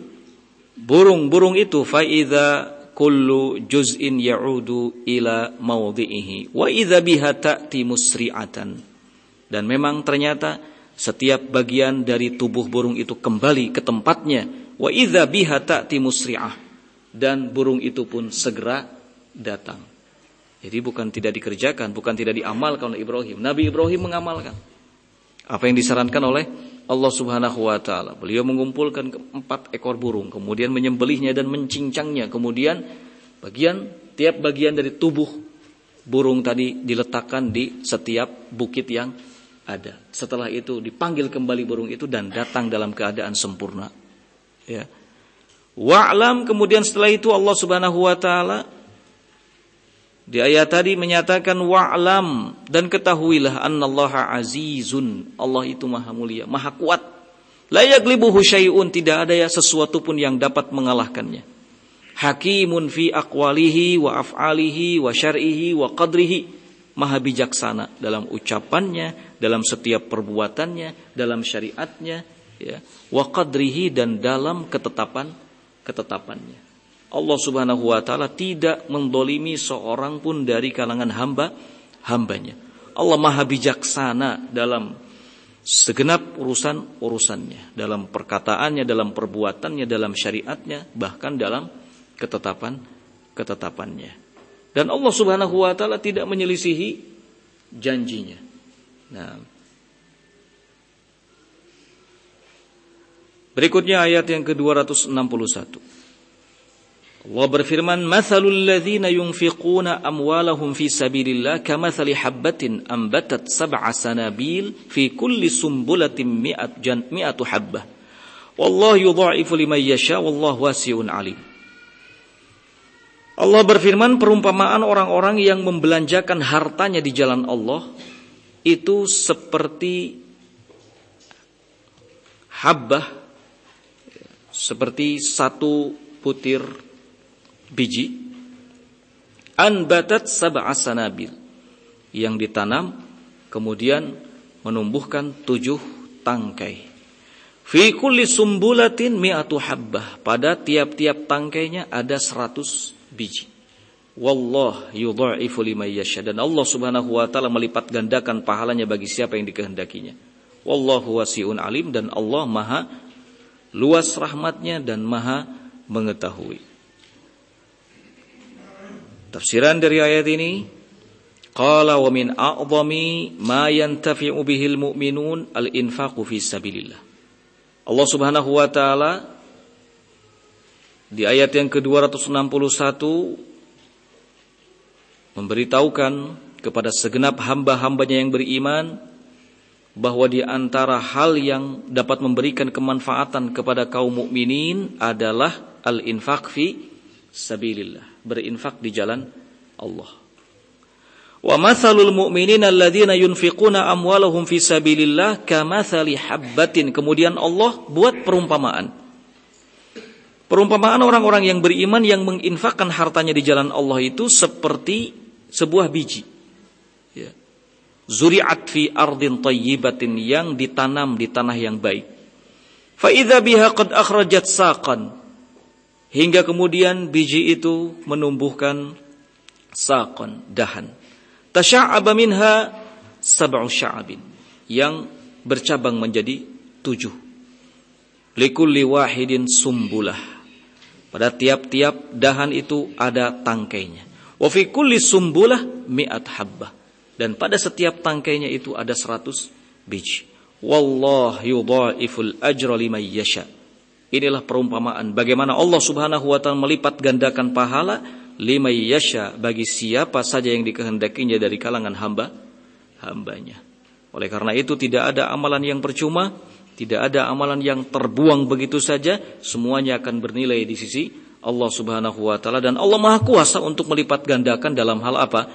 burung-burung itu, fa idza kullu juz'in ya'udu ila mawdhi'ihi wa idza biha ta'ti musri'atan. Dan memang ternyata setiap bagian dari tubuh burung itu kembali ke tempatnya, wa idza biha ta'ti musri'ah, dan burung itu pun segera datang. Jadi bukan tidak dikerjakan, bukan tidak diamalkan oleh Ibrahim. Nabi Ibrahim mengamalkan apa yang disarankan oleh Allah Subhanahu wa taala. Beliau mengumpulkan 4 ekor burung, kemudian menyembelihnya dan mencincangnya. Kemudian tiap bagian dari tubuh burung tadi diletakkan di setiap bukit yang ada. Setelah itu dipanggil kembali burung itu dan datang dalam keadaan sempurna. Ya. Wa'lam, kemudian setelah itu Allah Subhanahu wa taala di ayat tadi menyatakan wa'lam, dan ketahuilah annallaha azizun, Allah itu maha mulia, maha kuat. La yaglibuhu syai'un, tidak ada sesuatu pun yang dapat mengalahkannya. Hakimun fi aqwalihi wa af'alihi wa syar'ihi wa qadrihi, maha bijaksana dalam ucapannya, dalam setiap perbuatannya, dalam syariatnya, ya, wa qadrihi, dan dalam ketetapannya. Allah Subhanahu wa taala tidak mendolimi seorang pun dari kalangan hambanya. Allah maha bijaksana dalam segenap urusannya, dalam perkataannya, dalam perbuatannya, dalam syariatnya, bahkan dalam ketetapannya. Dan Allah Subhanahu wa taala tidak menyelisihi janjinya. Nah, berikutnya ayat yang ke-261. Allah berfirman, "Matsalul ladzina yunfiquna amwalahum fi sabilillah kamatsali habbatin ambatat sab'a sanabil fi kulli sumbulatin mi'atu habbah. Wallahu yudha'ifu liman yasha wallahu wasi'un 'alim." Allah berfirman, perumpamaan orang-orang yang membelanjakan hartanya di jalan Allah itu seperti habbah, seperti satu butir biji, anbatat sab'a sanabil, yang ditanam kemudian menumbuhkan 7 tangkai. Fi kulli sumbulatin mi'atu habbah, pada tiap-tiap tangkainya ada 100 biji. Wallah yudha'ifu liman yasha, dan Allah Subhanahu wa taala melipat gandakan pahalanya bagi siapa yang dikehendakinya. Wallahu wasi'un alim, dan Allah Maha luas rahmatnya dan Maha mengetahui. Tafsiran dari ayat ini, qala wa min a'zami ma yantafi'u bihil mu'minun al-infaqu fi sabilillah. Allah Subhanahu wa taala di ayat yang ke-261 memberitahukan kepada segenap hamba-hambanya yang beriman bahwa di antara hal yang dapat memberikan kemanfaatan kepada kaum mukminin adalah al-infaq fi sabilillah, berinfak di jalan Allah. Wa matsalul mu'minina alladzina yunfiquna amwalahum fi sabilillah kamatsali habbatin. Kemudian Allah buat perumpamaan. Perumpamaan orang-orang yang beriman yang menginfakkan hartanya di jalan Allah itu seperti sebuah biji. Ya. Zuri'at fi ardin thayyibatin, yang ditanam di tanah yang baik. Fa idza biha qad akhrajat saqan, hingga kemudian biji itu menumbuhkan saqan, dahan. Tasha'aba minha sab'u sya'abin, yang bercabang menjadi 7. Likulli wahidin sumbulah, pada tiap-tiap dahan itu ada tangkainya. Wa fi kulli sumbulah mi'at habbah, dan pada setiap tangkainya itu ada 100 biji. Wallahu yudha'iful ajra liman yasha. Inilah perumpamaan bagaimana Allah Subhanahu wa taala melipat gandakan pahala liman yasha, bagi siapa saja yang dikehendakinya dari kalangan hambanya. Oleh karena itu tidak ada amalan yang percuma, tidak ada amalan yang terbuang begitu saja, semuanya akan bernilai di sisi Allah Subhanahu wa taala, dan Allah Maha Kuasa untuk melipat gandakan dalam hal apa?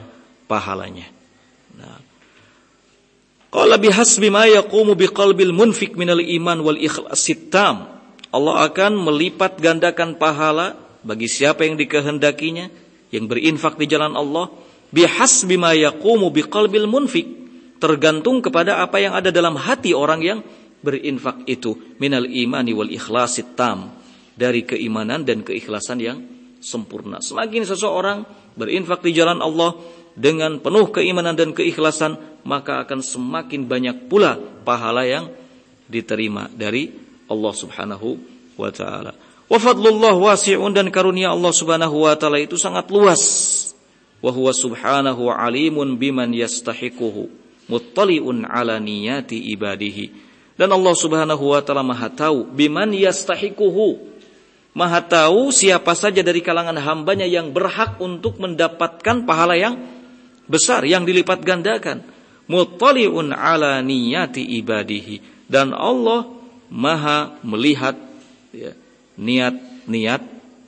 Pahalanya. Nah, qala bihasbi ma yaqumu biqalbil munfik minal iman wal ikhlasit tam. Allah akan melipat gandakan pahala bagi siapa yang dikehendakinya yang berinfak di jalan Allah, bihasbi ma yaqumu biqalbil munfik, tergantung kepada apa yang ada dalam hati orang yang berinfak itu, minal imani wal ikhlasit tam, dari keimanan dan keikhlasan yang sempurna. Semakin seseorang berinfak di jalan Allah dengan penuh keimanan dan keikhlasan, maka akan semakin banyak pula pahala yang diterima dari Allah Subhanahu wa taala. Wa fadlullah wasi'un, dan karunia Allah Subhanahu wa taala itu sangat luas. Wa huwa subhanahu alimun biman yastahiquhu, muttali'un ala niyati ibadihi. Dan Allah Subhanahu wa taala Maha tahu biman yastahiquhu, Maha tahu siapa saja dari kalangan hambanya yang berhak untuk mendapatkan pahala yang besar, yang dilipat gandakan. Muttali'un ala niyati ibadihi, dan Allah Maha melihat, ya, niat-niat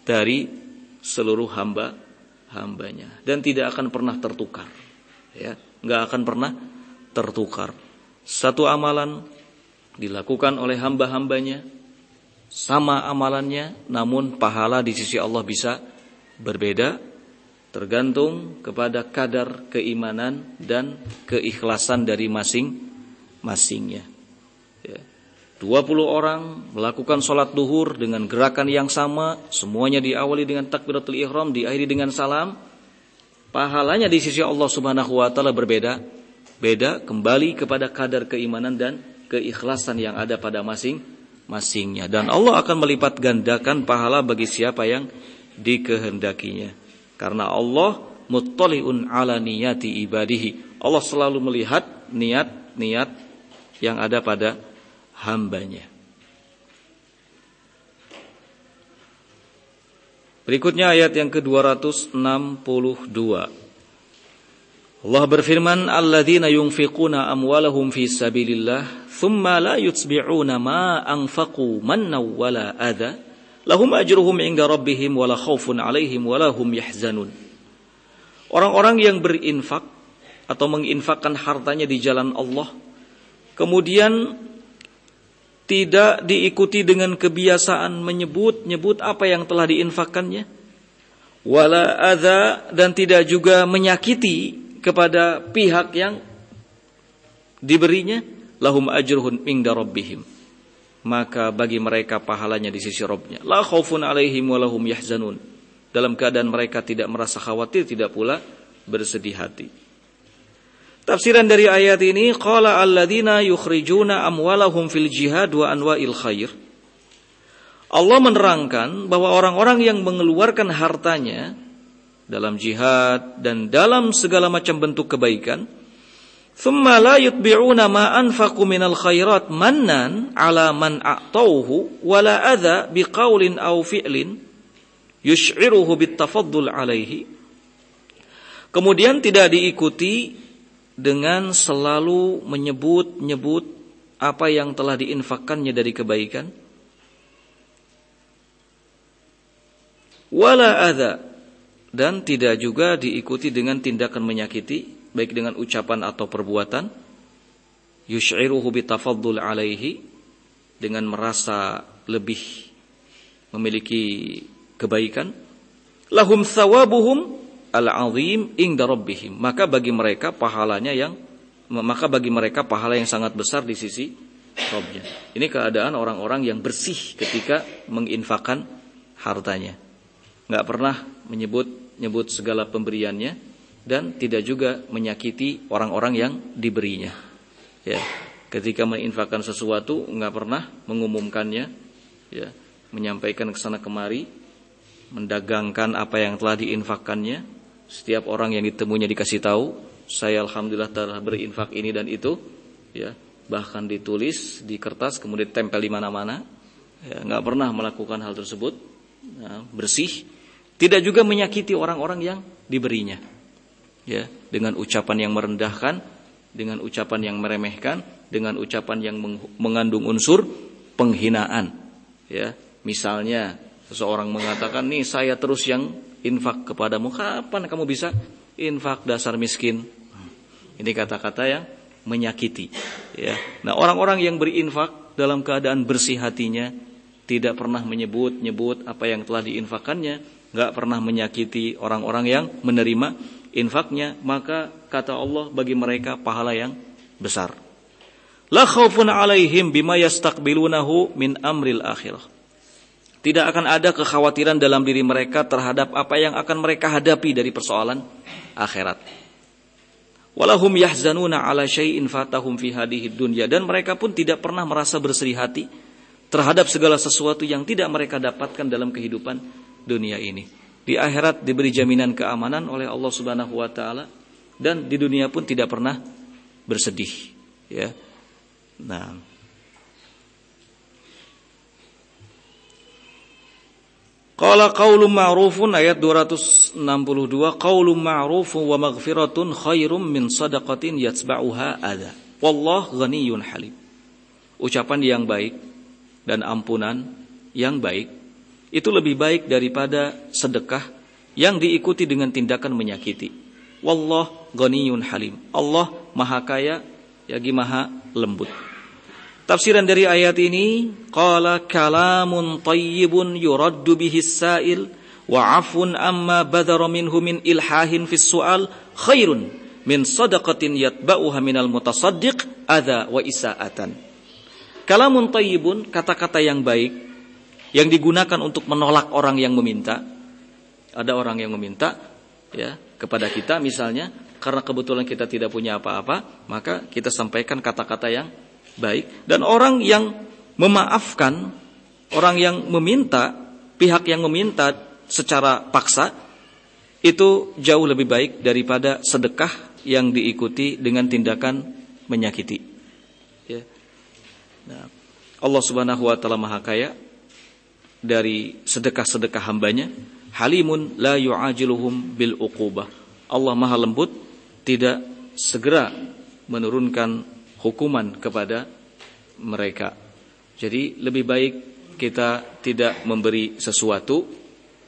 dari seluruh hambanya, dan tidak akan pernah tertukar, ya, nggak akan pernah tertukar. Satu amalan dilakukan oleh hamba-hambanya, sama amalannya, namun pahala di sisi Allah bisa berbeda, tergantung kepada kadar keimanan dan keikhlasan dari masing-masingnya. Ya. 20 orang melakukan sholat duhur dengan gerakan yang sama, semuanya diawali dengan takbiratul ihram, diakhiri dengan salam. Pahalanya di sisi Allah Subhanahu wa taala berbeda, kembali kepada kadar keimanan dan keikhlasan yang ada pada masing-masingnya. Dan Allah akan melipat gandakan pahala bagi siapa yang dikehendakinya. Karena Allah muttali'un ala niyati ibadihi. Allah selalu melihat niat-niat yang ada pada hambanya. Berikutnya ayat yang ke-262. Allah berfirman, alladzina yunfiquna amwalahum fi sabilillah thumma la yutbi'una ma anfaqu mannaw wala adha lahum ajruhum 'inda rabbihim wala khaufun 'alaihim wala hum yahzanun. Orang-orang yang berinfak atau menginfakkan hartanya di jalan Allah, kemudian tidak diikuti dengan kebiasaan menyebut-nyebut apa yang telah diinfakkannya, wala adza, dan tidak juga menyakiti kepada pihak yang diberinya, lahum ajruhum inda rabbihim, maka bagi mereka pahalanya di sisi Rabbnya, la khaufun alaihim wa lahum yahzanun, dalam keadaan mereka tidak merasa khawatir, tidak pula bersedih hati. Tafsiran dari ayat ini, qala alladzina yukhrijuna amwalahum fil jihad wa anwa'il khair. Allah menerangkan bahwa orang-orang yang mengeluarkan hartanya dalam jihad dan dalam segala macam bentuk kebaikan, thumma la yutbi'una ma anfaqu minal khairat mannan ala man a'tauhu wala adza biqaulin aw fi'lin yush'iruhu bitafaddul alaihi. Kemudian tidak diikuti dengan selalu menyebut-nyebut apa yang telah diinfakkannya dari kebaikan, wala adza, dan tidak juga diikuti dengan tindakan menyakiti, baik dengan ucapan atau perbuatan, yush'iruhu bitafaddul alaihi, dengan merasa lebih memiliki kebaikan, lahum thawabuhum al-azim inda rabbihim, maka bagi mereka pahala yang sangat besar di sisi Rabbnya. Ini keadaan orang-orang yang bersih ketika menginfakkan hartanya, nggak pernah menyebut segala pemberiannya, dan tidak juga menyakiti orang-orang yang diberinya. Ya, ketika menginfakkan sesuatu nggak pernah mengumumkannya, ya, menyampaikan ke sana kemari, mendagangkan apa yang telah diinfakkannya. Setiap orang yang ditemunya dikasih tahu, saya alhamdulillah telah berinfak ini dan itu, ya, bahkan ditulis di kertas kemudian tempel di mana-mana. Ya, nggak pernah melakukan hal tersebut. Ya, bersih. Tidak juga menyakiti orang-orang yang diberinya, ya, dengan ucapan yang merendahkan, dengan ucapan yang meremehkan, dengan ucapan yang mengandung unsur penghinaan. Ya, misalnya seseorang mengatakan, nih saya terus yang infak kepadamu, kapan kamu bisa infak, dasar miskin. Ini kata-kata yang menyakiti. Ya. Nah, orang-orang yang berinfak dalam keadaan bersih hatinya, tidak pernah menyebut-nyebut apa yang telah diinfakkannya, nggak pernah menyakiti orang-orang yang menerima infaknya, maka kata Allah bagi mereka pahala yang besar. La khaufun alaihim bima yastaqbilunahu min amril akhirah. Tidak akan ada kekhawatiran dalam diri mereka terhadap apa yang akan mereka hadapi dari persoalan akhirat. Walahum yahzanuna ala syai'in fatahum fi hadhid dunya, dan mereka pun tidak pernah merasa bersedih hati terhadap segala sesuatu yang tidak mereka dapatkan dalam kehidupan dunia ini. Di akhirat diberi jaminan keamanan oleh Allah Subhanahu wa taala, dan di dunia pun tidak pernah bersedih, ya. Nah, qala qaulun ma'rufun, ayat 262, qaulun ma'rufun wa maghfiratun khairum min sadaqatin yatba'uha adza wallahu ghaniyyun halim. Ucapan yang baik dan ampunan yang baik itu lebih baik daripada sedekah yang diikuti dengan tindakan menyakiti. Wallahu ghaniyyun halim. Allah Maha Kaya, lagi Maha Lembut. Tafsiran dari ayat ini, qala kalamun tayyibun yuraddu bihi as-sa'il wa 'afun amma badara minhu min ilhahin fis su'al khairun min sadaqatin yatba'uha minal mutasaddiq adza wa isa'atan. Kalamun tayyibun, kata-kata yang baik yang digunakan untuk menolak orang yang meminta. Ada orang yang meminta, ya, kepada kita misalnya, karena kebetulan kita tidak punya apa-apa, maka kita sampaikan kata-kata yang baik. Dan orang yang memaafkan, orang yang meminta, pihak yang meminta secara paksa, itu jauh lebih baik daripada sedekah yang diikuti dengan tindakan menyakiti. Ya. Nah, Allah Subhanahu wa taala Maha Kaya dari sedekah-sedekah hambanya. Halimun la yu'ajiluhum bil uqubah. Allah Maha lembut, tidak segera menurunkan hukuman kepada mereka. Jadi lebih baik kita tidak memberi sesuatu,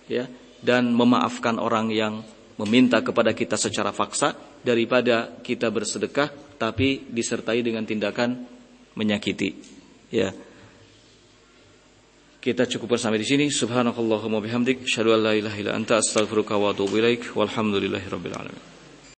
ya, dan memaafkan orang yang meminta kepada kita secara paksa, daripada kita bersedekah tapi disertai dengan tindakan menyakiti. Ya. Kita cukupkan sampai di sini. Subhanakallahumma bihamdik, asyhadu an la ilaha illa anta, astaghfiruka wa atubu ilaik. Walhamdulillahirabbil alamin.